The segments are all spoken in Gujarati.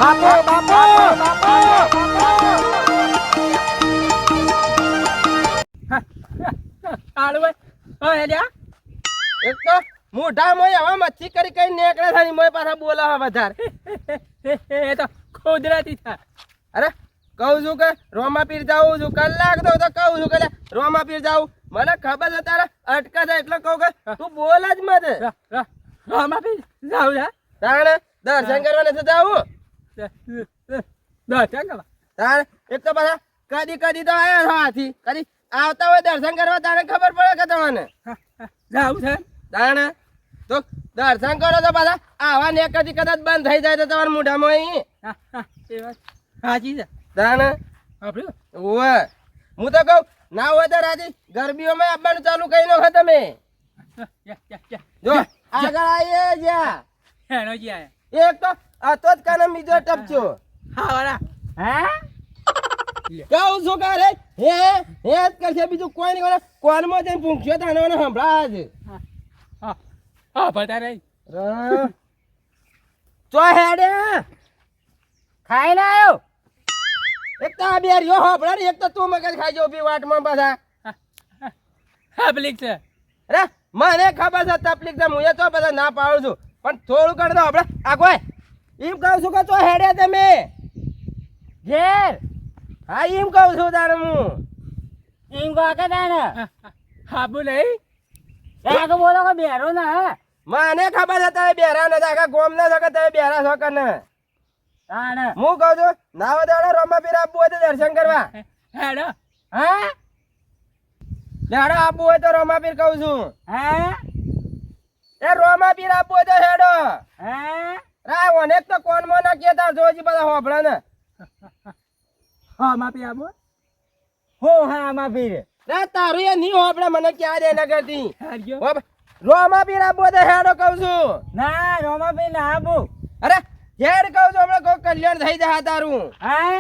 બાપુ બાપુ બાપુ આલુ ભાઈ હા હેડ્યા એક તો મોઢા મોય હવા મચ્છી કરી કઈ નીકળે છે મોય પાછા બોલા વધાર એ તો કુદરતી થા અરે કહું છું કે રોમાપીર જાઉં છું કલાક તો કહું છું કે રોમાપીર જાઉં મને ખબર છે તારા અટકા છે એટલે કહું કે તું બોલ જ મત રામા પી જાવ જા તાણે દર્શન કરવા નથી જાવું દર્શન કરવા તાણે એક તો પાછા કદી કદી તો આયા છો હાથી કદી આવતા હોય દર્શન કરવા તારે ખબર પડે કે તમને જાવ છે તાણે તો દર્શન કરો તો પાછા આવા ને કદી કદાચ બંધ થઈ જાય તો તમારા મોઢામાં અહીં એ વાત સાચી છે તાણે આપણે ઓવે હું તો કહું ના હોય તો રાજી ગરબીઓમાં આવવાનું ચાલુ કરી નાખો તમે જો આગળ આવીએ જ્યાં હેનો જી આયા એક તો હતો જ કાને બીજો ટપચો હા વાળા કહું છું કે રે હે જ કરશે બીજું કોઈ નહીં કરે કોનમાં જઈને પૂછ્યો તાને સંભળા જ હા પતા નહીં ચો હેડે ખાઈ ના આવ્યો એક તો આ બે રહ્યો હોભળા એક તો તું મગજ ખાઈ જો બી વાટમાં પાછા પબ્લિક છે અરે મને ખબર છે તકલીફ છે હું એ તો બધા ના પાડું છું પણ થોડું કરી દો આપણે આ કોઈ એમ કહું છું કે ચો હેડે તમે ઘેર હા એમ કહું છું તારે હું એમ કહો કે તાને હાબુ નહીં કાકો બોલો કે બેરો ના મને ખબર છે તમે બેરા નથી આખા ગોમ ના છો કે તમે બેરા છો કે ને તાને હું કહું છું ના વધારે રોમાપીર આપવું હોય તો દર્શન કરવા હેડો હા લેડો આપવું હોય તો રોમાપીર કહું છું હા એ રોમાપીર આપવું હોય તો હેડો હા રા અનેક તો કોનમાં ના કેતા જોજી બધા હોભળે ને હા માપી આપો હો હા માં પીર રે તારું એ નહીં હોભળે મને ક્યાં દે ના કરતી હેડ્યો રોમાપીર આપવું હોય તો હેડો કહું છું ના રોમા પીર ના આપો અરે હેડ કહું છું હમણાં કોઈ કલ્યાણ થઈ જાય તારું હા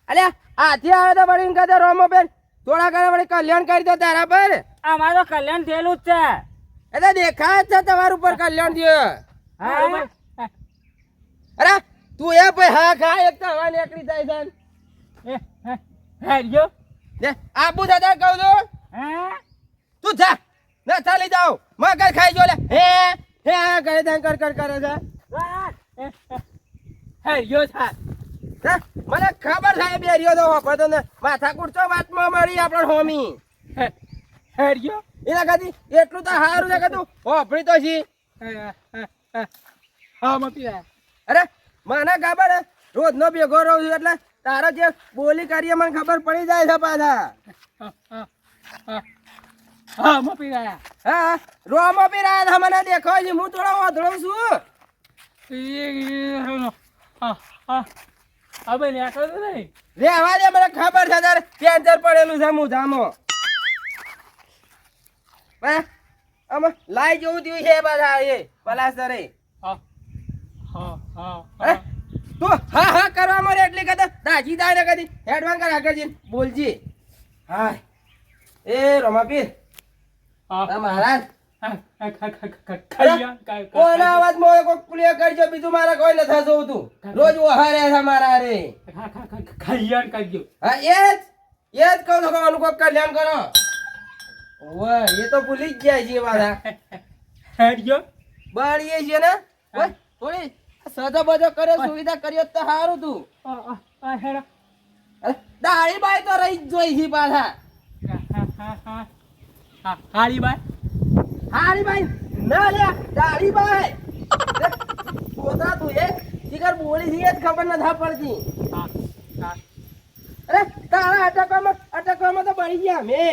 અલ્યા હાથી આવે તો વળી કહે રોમાબેન થોડા ઘણા વળી કલ્યાણ કરી દો તારા પર અમાર તો કલ્યાણ થયેલું જ છે એટલે દેખાય જ છે તમારું ઉપર કલ્યાણ થયું હા અરે તું એ ભાઈ હા ખા એક તો હવા નીકળી જાય છે હેડ્યો ને આબુ દાદા કહું છું હા તું જા ના ચાલી જાઓ મગજ ખાઈ જો લે હે કરે ધન કર કરે છે હેડ્યો થા હે? મને ખબર છે બે રહ્યો તો વાપરતો ને માથા કુડતો વાતમાં મળી આપણે હોમી હેડ્યો એના ખાતી એટલું તો સારું છે કે તું હોપડી તો છી હા માપી અરે મને ખબર હે રોજનો ભેગો રહું છું એટલે તારા જે બોલી કરીએ મને ખબર પડી જાય છે પાછા હા માપી રહ્યા હા રોમો પી રહ્યા હતા મને દેખો છે હું થોડો ઓધળો છું હવે નેકળો તો નહીં રેવા દે મને ખબર છે તારે કેન્સર પડેલું છે મુજામાં આમાં લાઈ જેવું થયું છે પાછા એ પલાસ્તરે તું હા હા કરવા મળે એટલી કદા દાજી દાય ને કદી હેડવાન કર આગળ જઈને બોલજી હા એ રોમાપીર મહારાજ કોના અવાજ મોય કોઈ ક્લિયર કરજો બીજું મારા કોઈ નથી જોવું તું રોજ ઓહારે છે મારા રે કલ્યાણ કરજો હા એ જ કહું છું કે આનું કોક કલ્યાણ કરો ઓય એ તો ભૂલી જ જાય છે પાછા હેડ્યો બળીએ છે ને ઓય થોડી સજો બજો કરે સુવિધા કર્યો તો સારું તું હેડો દાળી બાઈ તો રહી જ જોઈ છે પાછા હારી બાય હારી બાઈ ના લે દાળી બાઈ પોતા તું એ જીગર બોલી છે જ ખબર નથી પડતી અરે તારા અટકવામાં તો બળી ગયા મે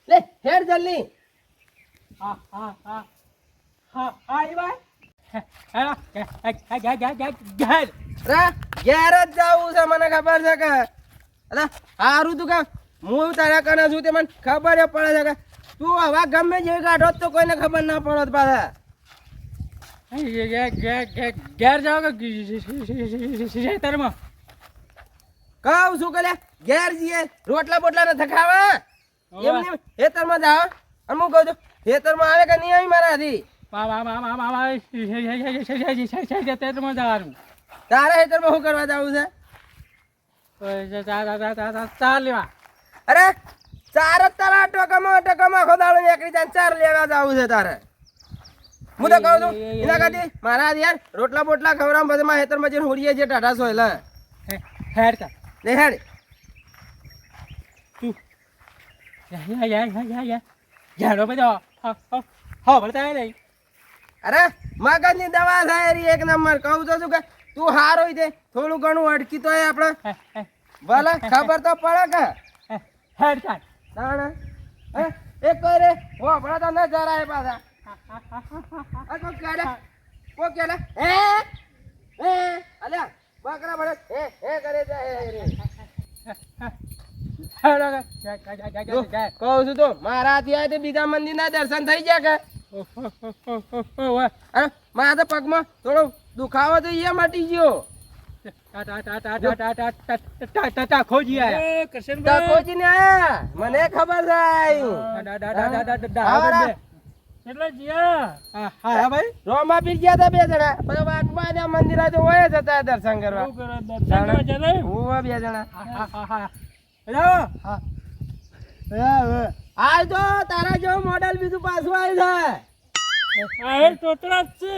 લે હેડ જલ્દી હારી બાય હેડો રા ઘેર જ જાવું છે મને ખબર છે કે અરે હારું તું કે હું તારા કને છું તે મને ખબર પડે છે કે તું હવા ગમે જેવી કાઢો તો કોઈને ખબર ના પડત પાછા ઘેર જાઓ કે ખેતરમાં કહું છું કે ઘેર જઈએ રોટલા બોટલા નથી ખાવા એમને ખેતરમાં જાઓ અને હું કહું છું ખેતરમાં આવે કે નહીં આવી મારાથી તેત્રમાં જવાનું તારા હેતરમાં શું કરવા જવું છે? ચાર લેવા અરે ચાર જ તારા ટોકામાં આખો દાડો નીકળી જાય, ચાર લેવા જવું છે તારે. હું તો કહું છું એના કાથી મારા યાર રોટલા બોટલા ખવડાવ પછી માં હેતરમાં જઈને હોડીએ છે ટાટા સોયલા હેડ કર લે હેડ. યારો બધો હા ભરતા નહીં અરે મગજની દવા થાય રી એક નંબર. કહું તો છું કે તું હારો દે થોડું ઘણું અટકી તો આપણે ભલે ખબર તો પડે કે હેડ કર તાણે હે એક કોઈ રે ઓ આપણા તો ન જરાય પાછા આ કોક કેડે હે અલ્યા બકરા બળે હે કરે જાય રે. કહું છું તો મારાથી આ તે બીજા મંદિરના દર્શન થઈ ગયા કે અરે મારા તો પગમાં થોડો દુખાવો તો એ મટી ગયો. ખોજી ખોજી ને આયા મને ખબર છે એટલે જીયા હા ભાઈ રોમા પીર ગયા હતા બે જણા પછી વાટમાં ને મંદિર તો હોય જ હતા દર્શન કરવા. હોવા બે જણા આ જો તારા જો મોડેલ બીજું પાછું આવ્યું છે.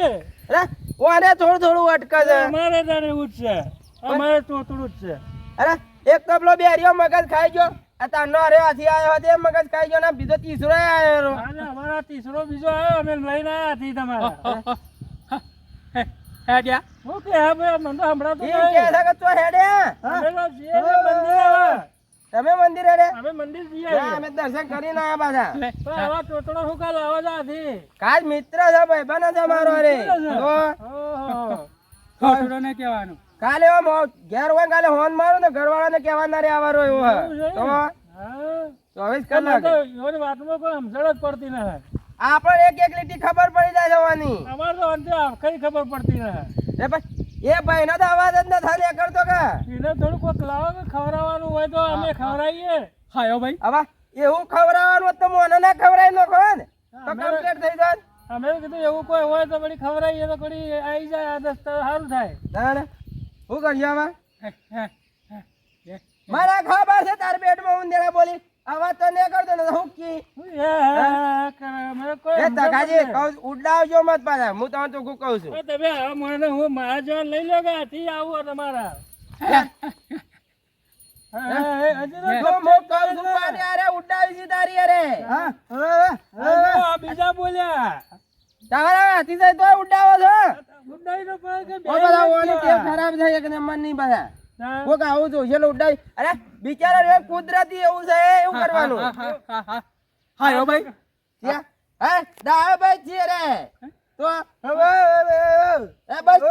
અરે ઓને થોડું થોડું અટકે છે. અમારે તારે એવું જ છે અમારે તોતડું જ છે. અરે એક તબલો બેરિયો મગજ ખાઈ ગયો આ તારનો અરે હાથી આવ્યો હતો એ મગજ ખાઈ ગયો ને બીજો તીસરો આવ્યો. અમારા તીસરો બીજો આવ્યો અમે લઈને આવ્યા હતી તમારા ઓકે હા ભાઈ મને તો હમણાં તો ઈ કે છે કે તો હેડે અમે તો જઈએ ને મંદિર આવે. તમે મંદિર હેડે અમે મંદિર જઈએ ના, અમે દર્શન કરીને આયા પાછા. તો આવા ટોટલો શું કાલ આવા જ આથી કાલ મિત્ર છે ભાઈ બને છે મારો રે તો ટોટલો ને કહેવાનું કાલે ઘેર હોય કાલે હોન મારું ને ઘરવાળા ને કહેવાના રે આવારો એવું હે તો હા 24 કલાક એની વાતમાં કોઈ સમજણ જ પડતી નથી. આપણે એક એક લીટી ખબર પડી જાય જવાની. અમારે તો અંતે કઈ ખબર પડતી નથી. એ ભાઈ એ ભાઈ ના તો અવાજ જ ન થાય કરતો કે એને થોડું કોઈક લાવો કે ખવડાવવાનું હોય તો અમે ખવડાવીએ. હા ભાઈ હવે એવું ખવડાવવાનું તો મને ના ખવડાવી નાખો ને તો કમ્પ્લીટ થઈ જાય. અમે કીધું એવું કોઈ હોય તો વળી ખવડાવીએ તો વળી આવી જાય આદત તો સારું થાય. તાણે શું કરીએ હવે મારા ખબર છે તાર પેટમાં ઉંદેડા બોલી અવાજ તો નહીં કરતો ને હું કી એ તકાજી કહું ઉડાવજો મત પાછા હું તમને તો કહું છું. તમે આ મને હું મારા જેવા લઈ લો કે આથી આવું તમારા જો હું કહું છું પાણી અરે ઉડાવી છે તારી અરે બીજા બોલ્યા તારા હાથી જાય તોય ઉડાવો છો. ઉડાઈ નો પડે કે ઓ બધા ઓની ટેવ ખરાબ છે એક નંબર ની બધા કોક આવું છું ચલો ઉડાવી અરે બિચારા રે કુદરતી એવું છે એવું કરવાનું. હા ભાઈ હે દાવ ભાઈ છે રે તો હવે એ બસ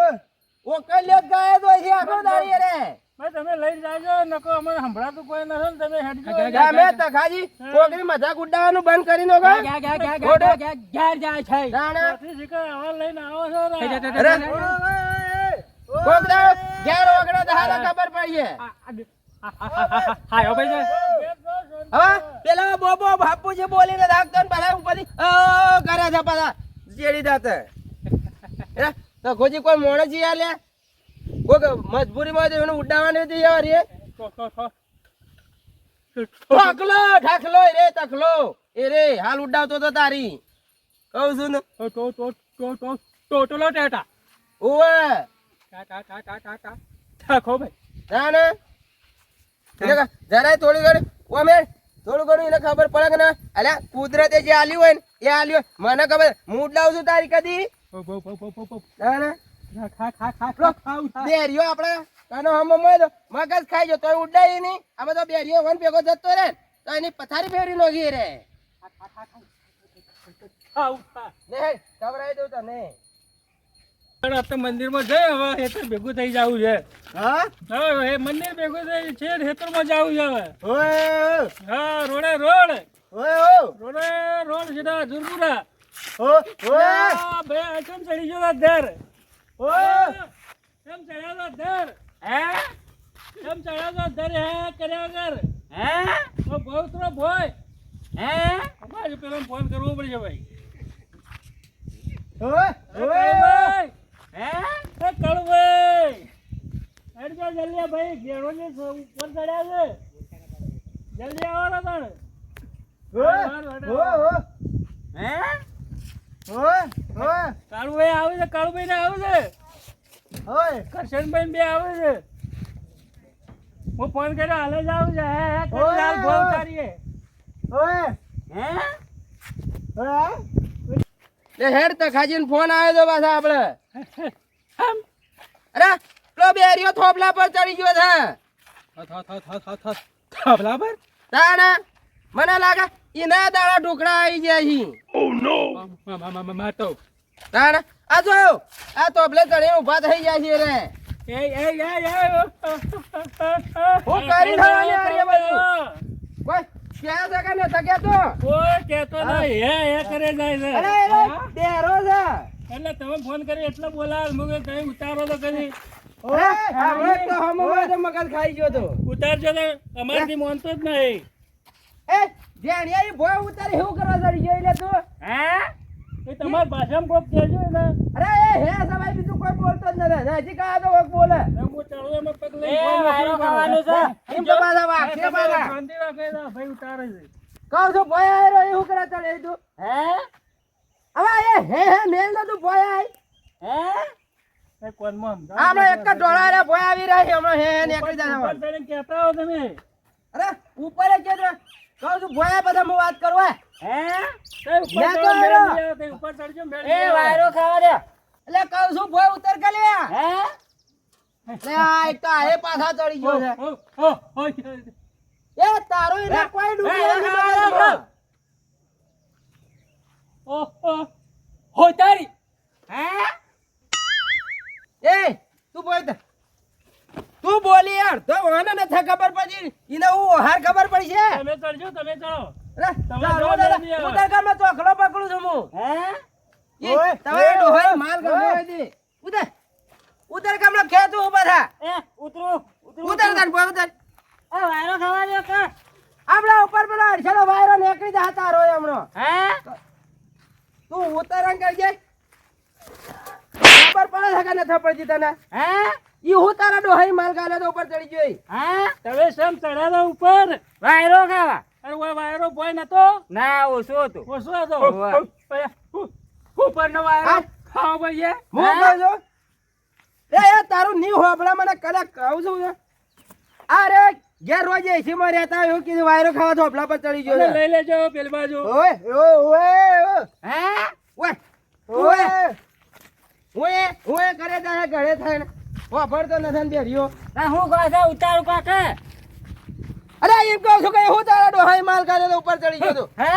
ઓકલ્યો ગાય તો છે આખો દાડી રે ભાઈ તમે લઈ જાજો નકો અમને સંભળાતું કોઈ નથી ને તમે હેડજો મે તખાજી કોકરી મજાક ઉડાવવાનું બંધ કરી નો ઘેર જાય છે રાણા આવા લઈને આવો છો અરે કોક દાવ ઘેર ઓગળો તો હારા ખબર પડીએ. હા ભાઈ હવે પેલા બોબો બાપુજી બોલીને રાખતો ને પાછા ઉપરથી કરે છે પાછા જેડી દાતે તો ખોજી કોઈ મોણસ યાર લે કોક મજબૂરીમાં તો એનું ઉડાવવાની હતી યાર એ ઠાકલો રે તખલો એ રે હાલ ઉડાવતો તો તારી કહું છું ને ટોટલો ટેટા ઓવે ઠાકો ભાઈ ના ને જરાય થોડી ઘણી ઓમે થોડું ઘણું એને ખબર પડે કે ના અલ્યા કુદરતે જે આલ્યું હોય ને એ આલ્યું મને ખબર હું ઉડાવું છું તારી કદી ના ને બેરિયો આપણે કાનો હમ મગજ ખાઈ જો તોય ઉડાય નહીં આ બધો બેરિયો વન ભેગો જતો રે તો એની પથારી ફેરી નો ઘી રે લે ખબરાઈ દઉં તને મંદિર માં જઈ હવે હેતર ભેગું થઈ જવું છે. હા હવે મંદિર ભેગું થઈ છે હેતર માં જવું છે હવે. ઓય હા રોડે રોડ ઓય રોડે રોડ સીધા જુરપુરા ઓય બે કેમ ચડી ગયો ધર ઓય કેમ ચડ્યો ધર હે કેમ ચડ્યો ધર હે કર્યા કર હે ઓ બહુ તો ભોય હે અમારે પેલા ફોન કરવો પડશે ભાઈ ઓય કળુભાઈ, હે એ કળુભાઈ. હેડ જા જલ્દી આ ભાઈ ઘેરોને ઉપર ચડ્યા છે. જલ્દી આવો ને તાણ. હે કાળુભાઈ આવે છે, કાળુભાઈ ને આવે છે, કરશનભાઈ બે આવે છે. હું ફોન કર્યો હાલે જ આવું છે. હે કરી હાલ બહુ સારી હે લે હેડ તો ખાજીને ફોન આવ્યો તો પાછા આપણે અરે પેલો બેરિયો થોપલા પર ચડી ગયો છે થાંભલા પર તાણે મને લાગે ઈના દાડા ઢોકળા આવી ગયા છે તાણે આ જો આ તોપલે ચડીને ઊભા થઈ ગયા છે રે હું કરી થવાની આ રે બધું કોઈ ક્યાં જગા ને થકે તો કોઈ કહેતો નહીં. હે કરે જાય છે. અરે અરે બેરો છે એટલે તમે ફોન કરી એટલે બોલાવ મુકે કઈ ઉતારો તો કરી અરે આપણે તો હમણાં તો મગજ ખાઈ ગયો તો ઉતારજો ને અમારથી માનતો જ નહીં. એ ધ્યાન ભોય ઉતારી એવું કરવા ચડી ગયો એટલે તું હે એ તમારી ભાષામાં કોક કહેજો ને. અરે એ હે સવાય બીજું કોઈ બોલતો જ નથી હજી કા તો કોક બોલે હું ચડવામાં પગ એ લઈને વાયરો ખાવાનું છે એમ તો પાછા વાગશે પાછા શાંતિ રાખે છે. ભાઈ ઉતારે છે. કહું છું ભોય આયરો એવું કરવા ચડે તું હે હવે એ હે મેલ તો તું ભોય આય હે એ કોનમાં આપણે એક જ ઢોળા રે ભોય આવી રહી હમણાં હે નીકળી જાય ઉપર ચડીને કહેતા હો તમે. અરે ઉપર જ કેજો કહું છું ભોય બધા હું વાત કરવા હે તે ઉપર મેં તો ચડો, આવ્યો. મેળી આવો, તે ઉપર ચડજો, મેળી એ આવો. વાયરો ખાવા દે એટલે કહું છું ભોય ઉતર કે લે હે લે આ એક તો આ પાછા ચડી ગયો છે એ તારો એને કોઈ ડૂબી હે, નથી હે, બગાડતો. હો તારી હે એ તું બોલ દે. તું બોલી યાર તો મને નથી ખબર પડી એને હું હાર ખબર પડી છે તમે ચડજો, તમે ચડો. અરે, તમે ચાલો જવા દાદા, જલ્દી આવો. ઉતાર કારમાં ચોકડો પકડું છું હું હે એ તમારે ડોહાઈ માલ ગમે છે ઉતાર ઉતાર કામનો ખેતું ઉભા થા એ ઉતરો ઉતાર તાર બોલ ઉતાર એ વાયરો ખાવા દે કે આપણા ઉપર પેલો અડસેલો વાયરો નીકળી જા તારો હમણો હે તું ઉતારણ કરજે ખબર પડે છે કે નથી પડતી તને હે ઈ હું તારા ડોહાઈ માલ ગાલે તો ઉપર ચડી ગયો હે તમે શેમ ચડ્યા ઉપર? વાયરો ખાવા અરે ઓય વાયરો ભોય નતો? ના ઓછો હતો ઓછો હતો? ઓવા. ઉપરનો વાયરો હા? ખાવા ભાઈએ? હું કહું છું એ તારું ની હોબળા મને કદાચ કહું છું ને અરે ઘેર રોજ એસી માં રહેતા એવું કીધું વાયરો ખાવા થોપલા પર ચડી ગયો અને છે. લઈ લેજો પેલી બાજુ. ઓય ઓય હે ઓય ઓય ઓય ઓય કરે તારે ઘરે થાય ને વાપરતો નથી ને બેરીઓ ના હું કહે છે ઉતારું કાકે અરે એમ કહું છું કે હું તારા ડોહાઈ માલ ગાલે તો ઉપર ચડી ગયો તો હે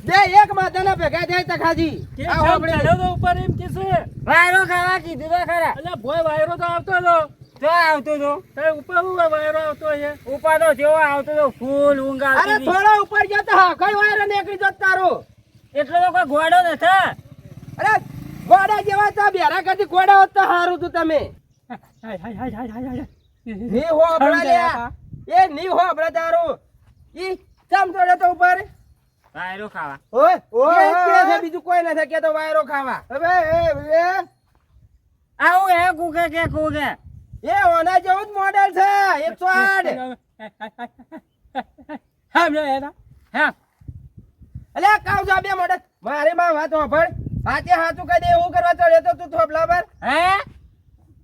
બે એક માથાના ભેગા થાય તખાજી કેમ આ શેમ હોબળે ચડ્યો તો ઉપર એમ કે છે? વાયરો ખાવા કીધું તો ખરા અલ્યા ભોય વાયરો તો આવતો હતો. જો આવતો તો તે ઉપર હું વાયરો આવતો છે? ઉપર તો જેવો આવતો તો ફૂલ ઊંઘ અરે આવતી હતી. થોડા ઉપર જતો હા કઈ વાયરો નીકળી જતો તારો એટલો તો કોઈ ઘોડો નથી અરે ઘોડા જેવા તો બેરા કરતી ઘોડા હોત તો સારું તું તમે ની હોબળા લ્યા એ ની હોબળા તારું ઈ ચમ ચડે તો ઉપર વાયરો ખાવા ઓય ઓય કે છે બીજું કોઈ નથી કેતો વાયરો ખાવા હવે આવું હે કુકે કે કુકે એ ઓના જેવું જ મોડેલ છે 108 અલે કાવ જો બે મોડેલ મારે માં વાત હોભળ હાથે હાથું કહી દે હું કરવા ચડે તો તું થોપલા પર હે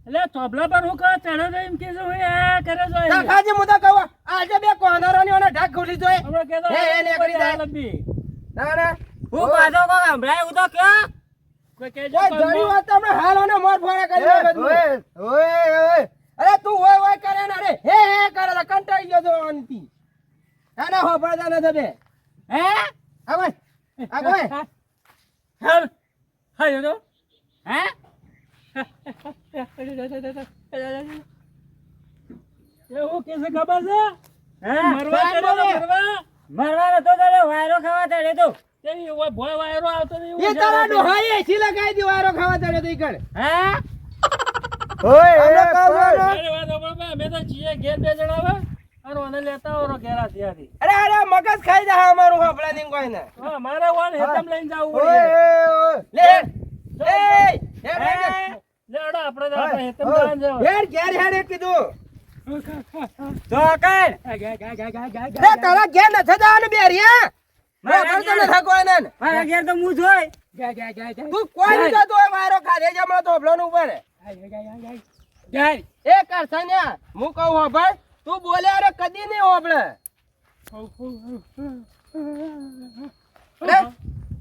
એટલે થોભલા પર હું કહું ચડ્યો તો એમ કે છે હું આ કરે છે અહીં. કાકાજી હું તો કહું આજે બે કોનરોની ઓને ઢાક ખોલી જોય હમણાં કહેતો હે, હે, નીકળી જાય. લંબી. ના ના હું પાછો કો સંભળાય હું તો કયો કોઈ કહેજો કોઈ કોનમાં. ઘણી વાત તમને હાલ ઓને મોર ફોડા કરી દે બધું ઓય અરે તું ઓય ઓય કરે ને અરે હે કરે લા કંટાળી ગયો તો અંતી ના ના હોભળતા નથી બે હે આવે આવે હાલ. હાલ તો. હે એવું કે છે ખબર છે? હે મરવા ચડ્યો તો મરવા. મરવાનો તો વાયરો ખાવા ચડે તો તેની ઓય ભોય વાયરો આવતો તો એવું એ છે. તારા ડોહાઈ એસી લગાઈ દી વાયરો ખાવા ચડ્યો તો ઈ કણ હે ઓય અમે કહું અરે વાત સાંભળ બે, અમે તો છીએ ઘેર બે જણા હવે. અને મને લેતા આવો ઘેરા ત્યાંથી. અરે અરે મગજ ખાઈ જાય અમારું હોપડા ની કોઈ ને હા, મારે વાળ હેતમ લઈને જાવું ઓય, પડે. ઓય, લે એ લે અડો આપણે તો આપણે હેતમ જવાનું છે હવે. હેડ ઘેર હેડ એ કીધું તો કર લે તારા ઘેર ન થવાનું બેરિયા મારા મોકલ તો ન થકોય ને મારા ઘેર તો હું જોઈ તું કોઈ ન જતો હોય મારો ખાધે જમણો તો હોપલો નું ઉપર એ કરસન્યા હું કહું હોભળ તું બોલે અરે કદી નહીં હોભળે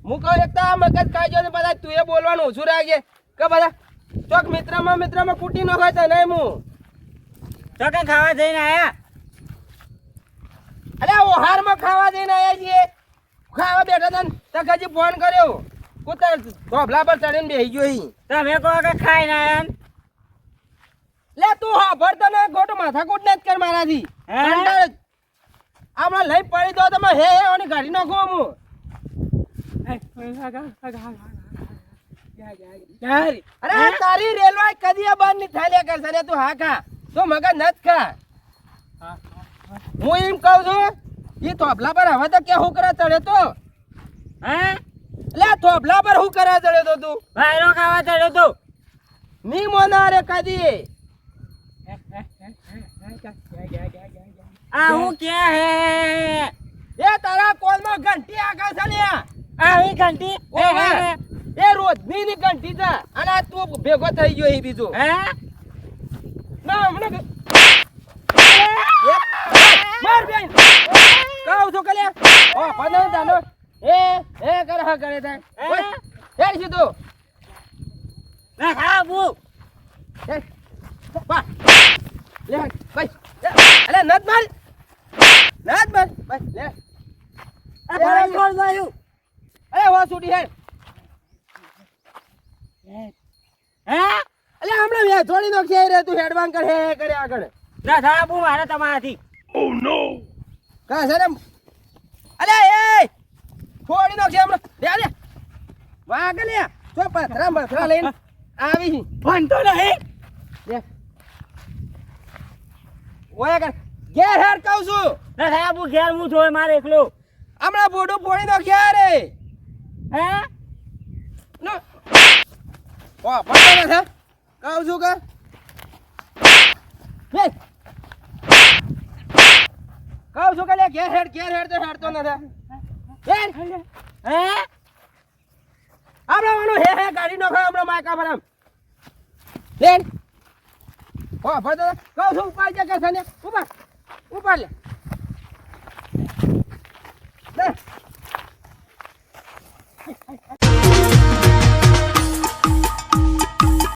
હું કહું એક તો આ મગજ ખાઈ ને બધા તું એ બોલવાનું ઓછું રાખજે કે બધા ચોક મિત્રમાં કૂટી નો હોય તો નહીં હું તો કે ખાવા જઈને આયા અરે ઓહારમાં ખાવા જઈને આયા છીએ ખાવા બેઠા હતા ને તો હજી ફોન કર્યો કૂતર ધોબલા પર ચડીને બેસી ગયો અહીં. તમે કહો કે ખાઈને આયા ને? લે તું હોભળ તો ને ખોટું માથાકૂટ ને જ કર મારાથી હે? કંટાળ જ. હમણાં લઈ પડી દો તમે હે ઓની ગાડી નાખો હું અરે આ તારી રેલવે કદી એ બંધ નહીં થાય લે કરશે ને તું હા ખા તો મગજ નથ ખા હું એમ કહું છું એ થોભલા પર હવે તો કે હું કરે ચડે તો હે લે થોભલા પર હું કરે ચડે તો તું વાયરો ખાવા ચડ્યો તો ની મોના રે કદી આ હું કે હે એ તારા કોલમાં ઘંટી આગળ છે લ્યા આવી ઘંટી ઓહો. એ રોજની ની ઘંટી છે અને આ તું ભેગો થઈ ગયો એ બીજું હે ના હમણાં માર બેન કહું છું કે લ્યા ઓ પંદર દાનો એ કરે હા કરે થાય ઓય હેડ સીધું ના ખાબુ હેડ બા લે બસ અલે નત માર બસ લે આ ફરક કોણ ગયું અરે હો છૂટી હેડ હે અલે હમણાં વે થોડી નો છે રે તું હેડવાન કર હે કરે આગળ ના ખાબુ મારે તમારાથી કા છે રે અલે એ થોડી નો છે હમણાં લે વાગ લે તો પથરા લઈને આવી ભણતો નહીં લે ઓય કર ઘેર હેડ કહું છું ના ખાબુ ઘેર હું જોઈ મારે એકલો હમણાં બોડું ફોડી નો છે રે હે નો ઓ પકડ છે કહું છું કે લે કહું છું કે લે ઘેર હેડ તો હેડતો નથી હેડ હે હમણાં વાનો હે ગાડી નો ખાય હમણાં માયકા પર આમ લેડ ઓ ભરતો કહું છું ઉપાડ જા કે છે ને ઉપાડ લે